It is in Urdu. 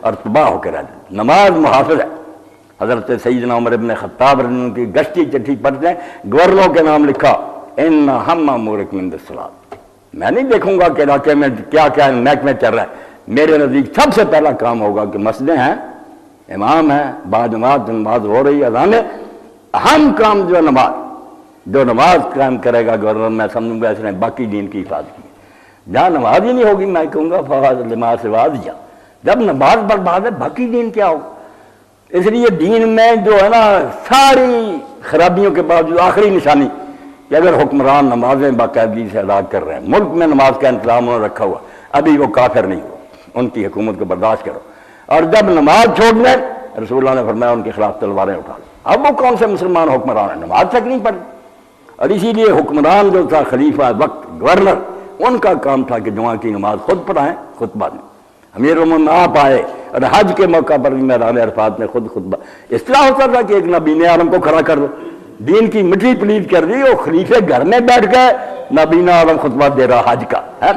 اور تباہ ہو کے رہ جائیں۔ نماز محافظ ہے۔ حضرت سیدنا عمر ابن خطاب رضی اللہ عنہ کی گشتی چٹھی پڑھتے ہیں، گورنروں کے نام لکھا ان ہم مامورک من الصلاۃ، میں نہیں دیکھوں گا کہ علاقے میں کیا کیا محکمے چل رہا ہے، میرے نزدیک سب سے پہلا کام ہوگا کہ مسجدیں ہیں، امام ہیں، بعد نماز ہو رہی ہے، اذان ہے، اہم کام جو نماز، جو نماز قائم کرے گا گورنر، میں سمجھوں گا اس نے باقی دین کی حفاظت کی۔ جہاں نماز ہی نہیں ہوگی میں کہوں گا فواز لما سوا دیا، جب نماز برباد ہے باقی دین کیا ہوگا؟ اس لیے دین میں جو ہے نا ساری خرابیوں کے باوجود آخری نشانی کہ اگر حکمران نمازیں باقاعدگی سے ادا کر رہے ہیں، ملک میں نماز کا انتظام انہوں نے رکھا ہوا، ابھی وہ کافر نہیں ہو، ان کی حکومت کو برداشت کرو، اور جب نماز چھوڑ دیں رسول اللہ نے فرمایا ان کے خلاف تلواریں اٹھا لیں۔ اب وہ کون سے مسلمان حکمران ہیں؟ نماز تک نہیں پڑھی۔ اور اسی لیے حکمران جو تھا خلیفہ وقت گورنر، ان کا کام تھا کہ جمعہ کی نماز خود پڑھائیں، خطبہ دیں۔ امیر المومنین آپ آئے اور حج کے موقع پر بھی میدان عرفات میں خود خطبہ، اس طرح ہوتا تھا کہ ایک نابینا عالم کو کھڑا کر دو، دین کی مٹی پلید کر دی، وہ خلیفے گھر میں بیٹھ گئے، نابینا عالم خطبہ دے رہا حج کا ہے۔